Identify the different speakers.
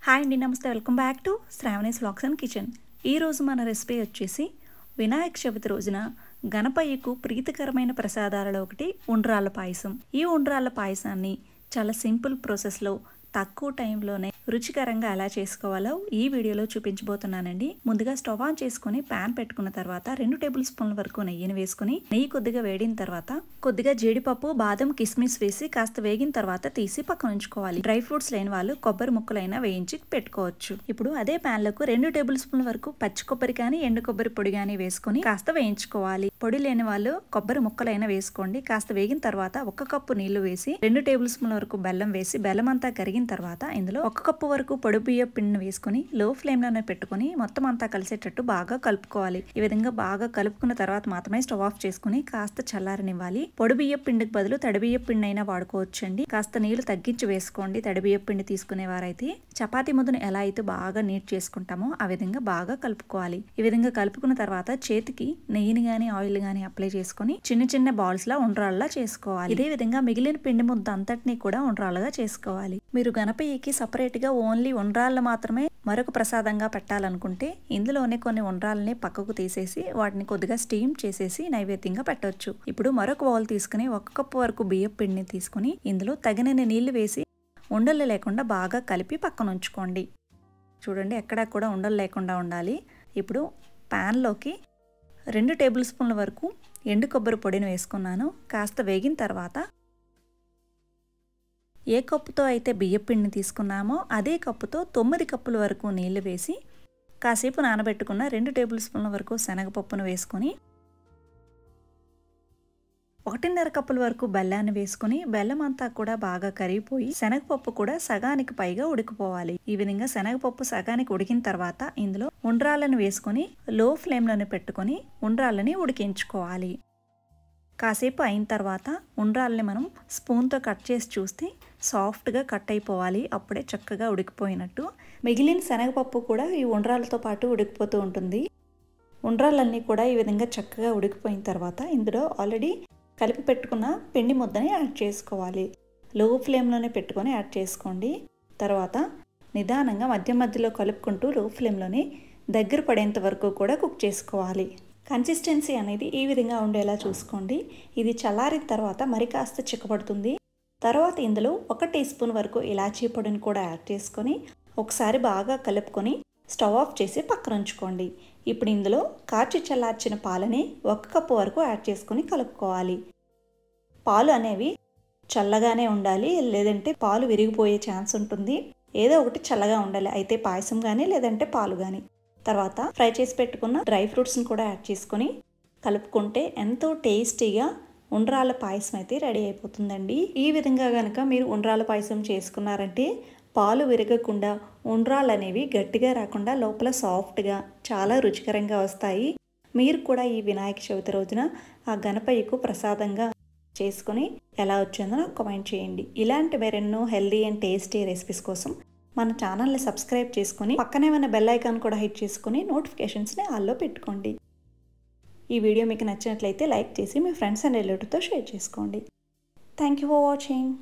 Speaker 1: Hi అండి, నమస్తే. Welcome back to Sravani's vlogs and kitchen. ఈరోజు మన రెసిపీ వచ్చేసి వినాయక చవితి రోజున గణపయ్యకు ప్రీతికరమైన ప్రసాదాలలో ఒకటి ఉండ్రాళ్ళ పాయసం. ఈ ఉండ్రాళ్ళ పాయసాన్ని చాలా సింపుల్ ప్రాసెస్లో తక్కువ టైంలోనే రుచికరంగా ఎలా చేసుకోవాలో ఈ వీడియోలో చూపించబోతున్నానండి. ముందుగా స్టవ్ ఆన్ చేసుకుని ప్యాన్ పెట్టుకున్న తర్వాత 2 టేబుల్ స్పూన్ల వరకు నెయ్యిని వేసుకుని నెయ్యి కొద్దిగా వేడిన తర్వాత కొద్దిగా జీడిపప్పు, బాదం, కిస్మిస్ వేసి కాస్త వేగిన తర్వాత తీసి పక్కన ఉంచుకోవాలి. డ్రై ఫ్రూట్స్ లేని వాళ్ళు కొబ్బరి ముక్కలైనా వేయించి పెట్టుకోవచ్చు. ఇప్పుడు అదే ప్యాన్ లకు 2 టేబుల్ స్పూన్ల వరకు పచ్చి కొబ్బరి కానీ ఎండు కొబ్బరి పొడి కానీ వేసుకుని కాస్త వేయించుకోవాలి. పొడి లేని వాళ్ళు కొబ్బరి ముక్కలైనా వేసుకోండి. కాస్త వేగిన తర్వాత 1 కప్పు నీళ్లు వేసి 2 టేబుల్ స్పూన్ల వరకు బెల్లం వేసి బెల్లం అంతా కరిగిన తర్వాత ఇందులో 1 కప్పు వరకు పొడి బియ్యం పిండిని వేసుకుని లో ఫ్లేమ్ లోనే పెట్టుకుని మొత్తం అంతా కలిసేటట్టు బాగా కలుపుకోవాలి. ఈ విధంగా బాగా కలుపుకున్న తర్వాత మాత్రమే స్టవ్ ఆఫ్ చేసుకుని కాస్త చల్లారనివ్వాలి. పొడి బియ్యం పిండికి బదులు తడి బియ్యం పిండి అయినా వాడుకోవచ్చండి. కాస్త నీళ్లు తగ్గించి వేసుకోండి. తడి బియ్యం పిండి తీసుకునేవారైతే చపాతీ ముద్దను ఎలా అయితే బాగా నీట్ చేసుకుంటామో ఆ విధంగా బాగా కలుపుకోవాలి. ఈ విధంగా కలుపుకున్న తర్వాత చేతికి నెయ్యిని గానీ ఆయిల్ గానీ అప్లై చేసుకుని చిన్న చిన్న బాల్స్ లా ఉండ్రాళ్ళలా చేసుకోవాలి. ఇదే విధంగా మిగిలిన పిండి ముద్ద అంతటినీ కూడా ఉండ్రాళ్ళగా చేసుకోవాలి. మీరు గణపయ్యకి సపరేట్ గా ఓన్లీ ఉండ్రాళ్ళు మాత్రమే మరొక ప్రసాదంగా పెట్టాలనుకుంటే ఇందులోనే కొన్ని ఉండ్రాలని పక్కకు తీసేసి వాటిని కొద్దిగా స్టీమ్ చేసేసి నైవేద్యంగా పెట్టవచ్చు. ఇప్పుడు మరొక బౌల్ తీసుకుని 1 కప్పు వరకు బియ్యం పిండిని తీసుకుని ఇందులో తగినన్ని నీళ్లు వేసి ఉండలు లేకుండా బాగా కలిపి పక్కన ఉంచుకోండి. చూడండి, ఎక్కడా కూడా ఉండలు లేకుండా ఉండాలి. ఇప్పుడు ప్యాన్లోకి 2 టేబుల్ స్పూన్ల వరకు ఎండు కొబ్బరి పొడిని వేసుకున్నాను. కాస్త వేగిన తర్వాత ఏ కప్పుతో అయితే బియ్యం పిండిని తీసుకున్నామో అదే కప్పుతో 9 కప్పుల వరకు నీళ్లు వేసి కాసేపు నానబెట్టుకున్న 2 టేబుల్ స్పూన్ల వరకు శనగపప్పును వేసుకొని 1.5 కప్పుల వరకు బెల్లాన్ని వేసుకుని బెల్లం అంతా కూడా బాగా కరిగిపోయి శనగపప్పు కూడా సగానికి పైగా ఉడికిపోవాలి. ఈ విధంగా శనగపప్పు సగానికి ఉడికిన తర్వాత ఇందులో ఉండ్రాళ్ళను వేసుకుని లో ఫ్లేమ్లోనే పెట్టుకుని ఉండ్రాళ్ళని ఉడికించుకోవాలి. కాసేపు అయిన తర్వాత ఉండ్రాళ్ళని మనం స్పూన్తో కట్ చేసి చూస్తే సాఫ్ట్గా కట్ అయిపోవాలి. అప్పుడే చక్కగా ఉడికిపోయినట్టు. మిగిలిన శనగపప్పు కూడా ఈ ఉండ్రాళ్ళతో పాటు ఉడికిపోతూ ఉంటుంది. ఉండ్రాళ్ళన్నీ కూడా ఈ విధంగా చక్కగా ఉడికిపోయిన తర్వాత ఇందులో ఆల్రెడీ కలిపి పెట్టుకున్న పిండి ముద్దని యాడ్ చేసుకోవాలి. లో ఫ్లేమ్లోనే పెట్టుకొని యాడ్ చేసుకోండి. తర్వాత నిదానంగా మధ్య మధ్యలో కలుపుకుంటూ లో ఫ్లేమ్లోనే దగ్గర పడేంత వరకు కూడా కుక్ చేసుకోవాలి. కన్సిస్టెన్సీ అనేది ఈ విధంగా ఉండేలా చూసుకోండి. ఇది చల్లారిన తర్వాత మరి కాస్త చిక్కబడుతుంది. తర్వాత ఇందులో 1 టీ స్పూన్ వరకు ఇలాచీ పొడిని కూడా యాడ్ చేసుకొని ఒకసారి బాగా కలుపుకొని స్టవ్ ఆఫ్ చేసి పక్కన ఉంచుకోండి. ఇప్పుడు ఇందులో కాచి చల్లార్చిన పాలని 1 కప్పు వరకు యాడ్ చేసుకొని కలుపుకోవాలి. పాలు అనేవి చల్లగానే ఉండాలి, లేదంటే పాలు విరిగిపోయే ఛాన్స్ ఉంటుంది. ఏదో ఒకటి చల్లగా ఉండాలి, అయితే పాయసం కానీ లేదంటే పాలు కానీ. తర్వాత ఫ్రై చేసి పెట్టుకున్న డ్రై ఫ్రూట్స్ని కూడా యాడ్ చేసుకొని కలుపుకుంటే ఎంతో టేస్టీగా ఉండ్రాళ్ళ పాయసం అయితే రెడీ అయిపోతుందండి. ఈ విధంగా కనుక మీరు ఉండ్రాళ్ళ పాయసం చేసుకున్నారంటే పాలు విరగకుండా ఉండ్రాళ్ళు అనేవి గట్టిగా రాకుండా లోపల సాఫ్ట్గా చాలా రుచికరంగా వస్తాయి. మీరు కూడా ఈ వినాయక చవితి రోజున ఆ గణపయ్యకు ప్రసాదంగా చేసుకొని ఎలా వచ్చిందో నాకు కామెంట్ చేయండి. ఇలాంటి మరెన్నో హెల్దీ అండ్ టేస్టీ రెసిపీస్ కోసం మన ఛానల్ని సబ్స్క్రైబ్ చేసుకొని పక్కనే ఉన్న బెల్ ఐకాన్ కూడా హిట్ చేసుకొని నోటిఫికేషన్స్ని ఆల్లో పెట్టుకోండి. ఈ వీడియో మీకు నచ్చినట్లయితే లైక్ చేసి మీ ఫ్రెండ్స్ అండ్ రిలేటివ్తో షేర్ చేసుకోండి. Thank you for watching.